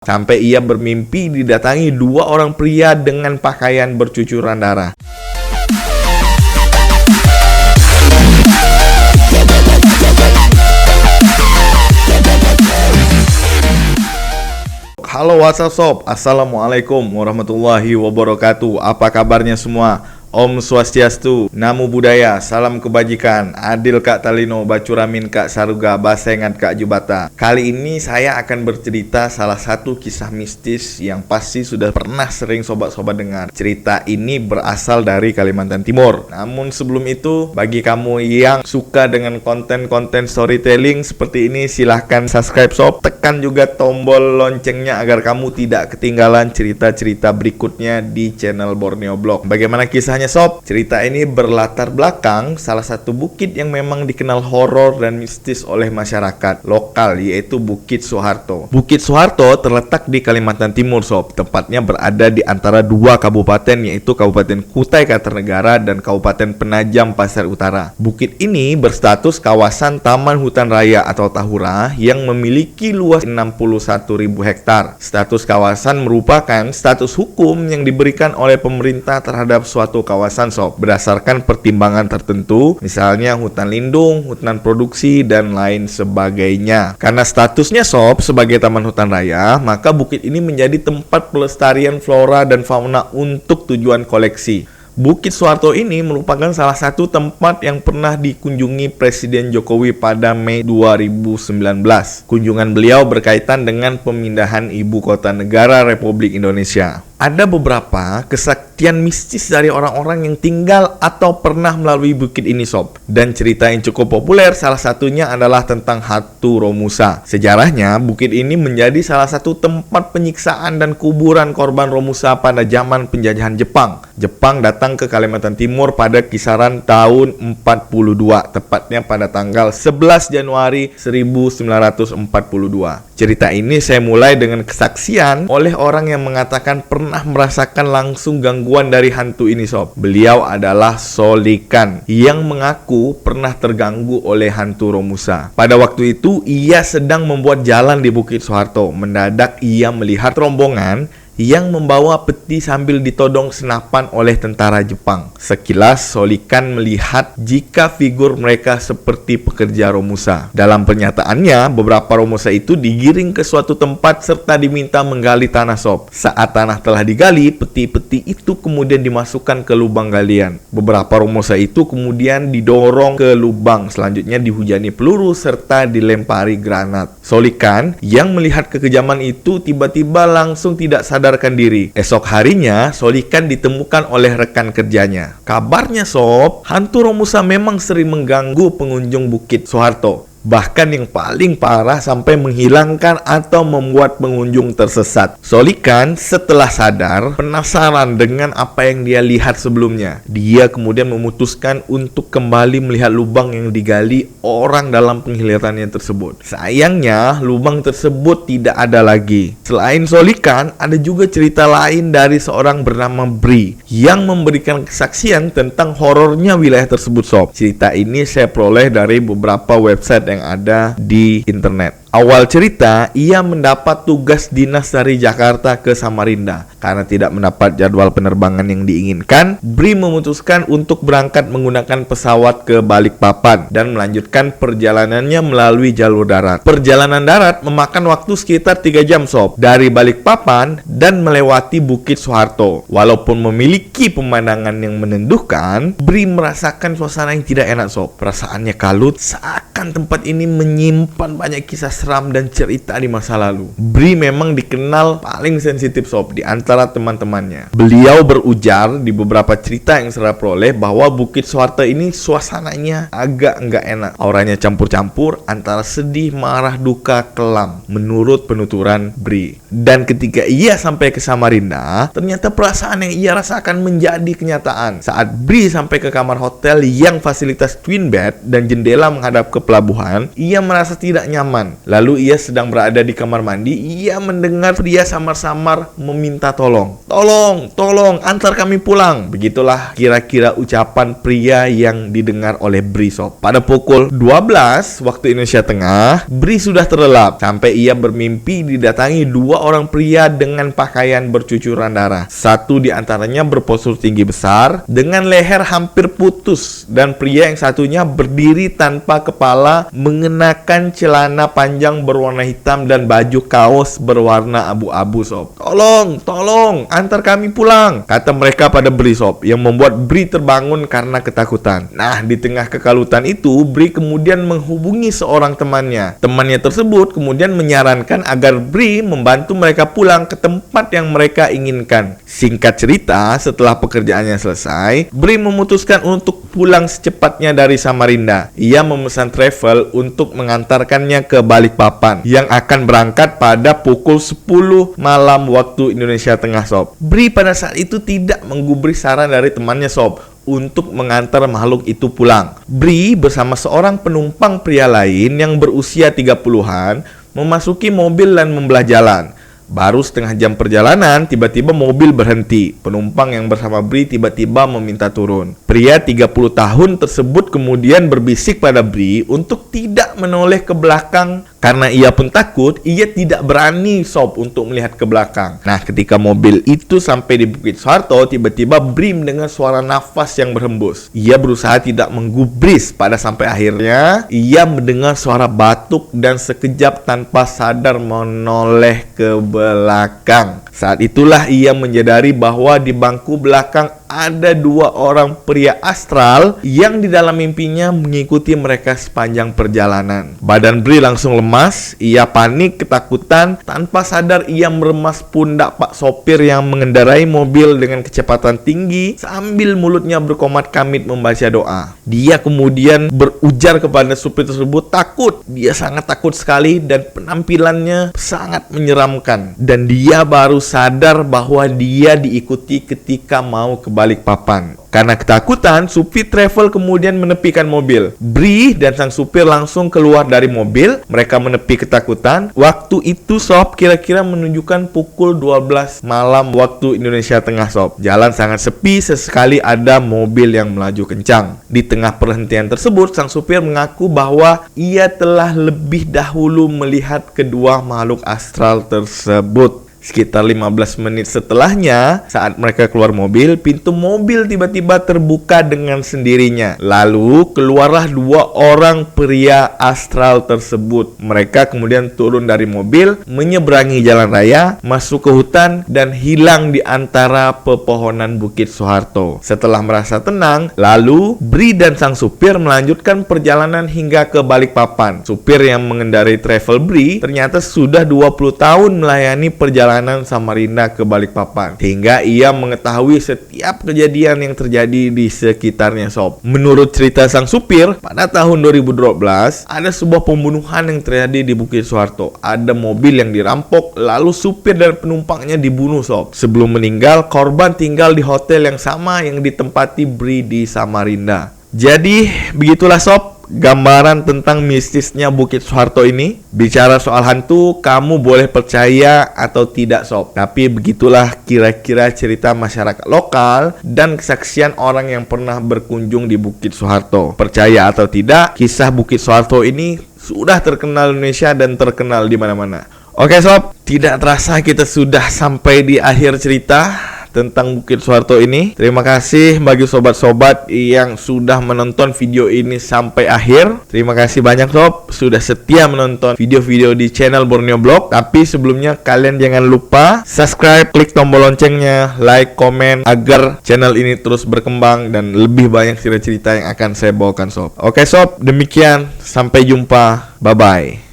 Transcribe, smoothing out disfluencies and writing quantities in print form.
Sampai ia bermimpi didatangi dua orang pria dengan pakaian bercucuran darah. Halo WhatsApp Sob, Assalamualaikum warahmatullahi wabarakatuh. Apa kabarnya semua? Om Swastiastu, Namo Buddhaya, salam kebajikan, adil Kak Talino, bacuramin Kak Saruga, basengat Kak Jubata. Kali ini saya akan bercerita salah satu kisah mistis yang pasti sudah pernah sering sobat-sobat dengar. Cerita ini berasal dari Kalimantan Timur. Namun sebelum itu, bagi kamu yang suka dengan konten-konten storytelling seperti ini, silahkan subscribe Sob, tekan juga tombol loncengnya agar kamu tidak ketinggalan cerita-cerita berikutnya di channel Borneo Blog. Bagaimana kisahnya Sob? Cerita ini berlatar belakang salah satu bukit yang memang dikenal horor dan mistis oleh masyarakat lokal, yaitu Bukit Soeharto. Bukit Soeharto terletak di Kalimantan Timur Sob. Tempatnya berada di antara dua kabupaten, yaitu Kabupaten Kutai Kartanegara dan Kabupaten Penajam Pasir Utara. Bukit ini berstatus kawasan Taman Hutan Raya atau Tahura yang memiliki luas 61.000 hektar. Status kawasan merupakan status hukum yang diberikan oleh pemerintah terhadap suatu kawasan Sob, berdasarkan pertimbangan tertentu, misalnya hutan lindung, hutan produksi, dan lain sebagainya. Karena statusnya Sob sebagai taman hutan raya, maka bukit ini menjadi tempat pelestarian flora dan fauna untuk tujuan koleksi. Bukit Soeharto ini merupakan salah satu tempat yang pernah dikunjungi Presiden Jokowi pada Mei 2019. Kunjungan beliau berkaitan dengan pemindahan ibu kota negara Republik Indonesia. Ada beberapa kesaktian mistis dari orang-orang yang tinggal atau pernah melalui bukit ini Sob. Dan cerita yang cukup populer salah satunya adalah tentang Hatu Romusa. Sejarahnya, bukit ini menjadi salah satu tempat penyiksaan dan kuburan korban Romusa pada zaman penjajahan Jepang. Jepang datang ke Kalimantan Timur pada kisaran tahun 42, tepatnya pada tanggal 11 Januari 1942. Cerita ini saya mulai dengan kesaksian oleh orang yang mengatakan pernah merasakan langsung gangguan dari hantu ini Sob. Beliau adalah Solikan yang mengaku pernah terganggu oleh hantu Romusa. Pada waktu itu ia sedang membuat jalan di Bukit Soeharto. Mendadak ia melihat rombongan yang membawa peti sambil ditodong senapan oleh tentara Jepang. Sekilas Solikan melihat jika figur mereka seperti pekerja Romusa. Dalam pernyataannya, beberapa Romusa itu digiring ke suatu tempat serta diminta menggali tanah Sob. Saat tanah telah digali, peti-peti itu kemudian dimasukkan ke lubang galian. Beberapa Romusa itu kemudian didorong ke lubang, selanjutnya dihujani peluru serta dilempari granat. Solikan yang melihat kekejaman itu tiba-tiba langsung tidak sadarkan diri. Esok harinya, Solikan ditemukan oleh rekan kerjanya. Kabarnya Sob, hantu Romusa memang sering mengganggu pengunjung Bukit Soeharto. Bahkan yang paling parah sampai menghilangkan atau membuat pengunjung tersesat. Solikan setelah sadar, penasaran dengan apa yang dia lihat sebelumnya. Dia kemudian memutuskan untuk kembali melihat lubang yang digali orang dalam penglihatannya tersebut. Sayangnya, lubang tersebut tidak ada lagi. Selain Solikan, ada juga cerita lain dari seorang bernama Bri yang memberikan kesaksian tentang horornya wilayah tersebut Sob. Cerita ini saya peroleh dari beberapa website yang ada di internet. Awal cerita, ia mendapat tugas dinas dari Jakarta ke Samarinda. Karena tidak mendapat jadwal penerbangan yang diinginkan, Bri memutuskan untuk berangkat menggunakan pesawat ke Balikpapan dan melanjutkan perjalanannya melalui jalur darat. Perjalanan darat memakan waktu sekitar 3 jam Sob, dari Balikpapan dan melewati Bukit Soeharto. Walaupun memiliki pemandangan yang menendukan, Bri merasakan suasana yang tidak enak Sob. Perasaannya kalut, seakan tempat ini menyimpan banyak kisah seram dan cerita di masa lalu. Bri memang dikenal paling sensitif Sob di antara teman-temannya. Beliau berujar di beberapa cerita yang saya peroleh bahwa Bukit Soeharto ini suasananya agak nggak enak. Auranya campur-campur antara sedih, marah, duka, kelam, menurut penuturan Bri. Dan ketika ia sampai ke Samarinda, ternyata perasaan yang ia rasakan menjadi kenyataan. Saat Bri sampai ke kamar hotel yang fasilitas twin bed dan jendela menghadap ke pelabuhan, ia merasa tidak nyaman. Lalu ia sedang berada di kamar mandi, ia mendengar pria samar-samar meminta tolong. Tolong, antar kami pulang. Begitulah kira-kira ucapan pria yang didengar oleh Bri sob. Pada pukul 12 waktu Indonesia Tengah, Bri sudah terlelap sampai ia bermimpi didatangi dua orang pria dengan pakaian bercucuran darah. Satu di antaranya berpostur tinggi besar dengan leher hampir putus, dan pria yang satunya berdiri tanpa kepala mengenakan celana panjang berwarna hitam dan baju kaos berwarna abu-abu sob. Tolong, antar kami pulang, kata mereka pada Bri sob, yang membuat Bri terbangun karena ketakutan. Nah, di tengah kekalutan itu, Bri kemudian menghubungi seorang temannya. Temannya tersebut kemudian menyarankan agar Bri membantu mereka pulang ke tempat yang mereka inginkan. Singkat cerita, setelah pekerjaannya selesai, Bri memutuskan untuk pulang secepatnya dari Samarinda. Ia memesan travel untuk mengantarkannya ke Balikpapan yang akan berangkat pada pukul 10 malam waktu Indonesia Tengah sob. Bri pada saat itu tidak menggubris saran dari temannya sob untuk mengantar makhluk itu pulang. Bri bersama seorang penumpang pria lain yang berusia 30-an memasuki mobil dan membelah jalan. Baru setengah jam perjalanan, tiba-tiba mobil berhenti. Penumpang yang bersama Bri tiba-tiba meminta turun. Pria 30 tahun tersebut kemudian berbisik pada Bri untuk tidak menoleh ke belakang. Karena ia pun takut, ia tidak berani sob untuk melihat ke belakang. Nah, ketika mobil itu sampai di Bukit Soeharto, tiba-tiba Bri mendengar suara nafas yang berhembus. Ia berusaha tidak menggubris, pada sampai akhirnya ia mendengar suara batuk dan sekejap tanpa sadar menoleh ke belakang. Saat itulah ia menyadari bahwa di bangku belakang ada dua orang pria astral yang di dalam mimpinya mengikuti mereka sepanjang perjalanan. Badan Bri langsung lemas, ia panik, ketakutan. Tanpa sadar ia meremas pundak pak sopir yang mengendarai mobil dengan kecepatan tinggi sambil mulutnya berkomat kamit membaca doa. Dia kemudian berujar kepada supir tersebut takut. Dia sangat takut sekali dan penampilannya sangat menyeramkan. Dan dia baru sadar bahwa dia diikuti ketika mau ke Balikpapan. Karena ketakutan, supir travel kemudian menepikan mobil. Bri dan sang supir langsung keluar dari mobil. Mereka menepi ketakutan. Waktu itu sob kira-kira menunjukkan pukul 12 malam waktu Indonesia Tengah sob. Jalan sangat sepi, sesekali ada mobil yang melaju kencang. Di tengah perhentian tersebut, sang supir mengaku bahwa ia telah lebih dahulu melihat kedua makhluk astral tersebut. Sekitar 15 menit setelahnya, saat mereka keluar mobil, pintu mobil tiba-tiba terbuka dengan sendirinya. Lalu keluarlah dua orang pria astral tersebut. Mereka kemudian turun dari mobil, menyeberangi jalan raya, masuk ke hutan, dan hilang di antara pepohonan Bukit Soeharto. Setelah merasa tenang, lalu Bri dan sang supir melanjutkan perjalanan hingga ke Balikpapan. Supir yang mengendarai travel Bri ternyata sudah 20 tahun melayani perjalanan Samarinda ke Balikpapan, hingga ia mengetahui setiap kejadian yang terjadi di sekitarnya sob. Menurut cerita sang supir, pada tahun 2012 ada sebuah pembunuhan yang terjadi di Bukit Soeharto. Ada mobil yang dirampok, lalu supir dan penumpangnya dibunuh sob. Sebelum meninggal, korban tinggal di hotel yang sama yang ditempati Bri di Samarinda. Jadi begitulah sob gambaran tentang mistisnya Bukit Soeharto ini. Bicara soal hantu, kamu boleh percaya atau tidak sob, tapi begitulah kira-kira cerita masyarakat lokal dan kesaksian orang yang pernah berkunjung di Bukit Soeharto. Percaya atau tidak, kisah Bukit Soeharto ini sudah terkenal Indonesia dan terkenal di mana-mana. Oke sob, tidak terasa kita sudah sampai di akhir cerita tentang Bukit Soeharto ini. Terima kasih bagi sobat-sobat yang sudah menonton video ini sampai akhir. Terima kasih banyak sob sudah setia menonton video-video di channel Borneo Blog. Tapi sebelumnya kalian jangan lupa subscribe, klik tombol loncengnya, like, komen agar channel ini terus berkembang dan lebih banyak cerita-cerita yang akan saya bawakan sob. Oke sob, demikian, sampai jumpa, bye bye.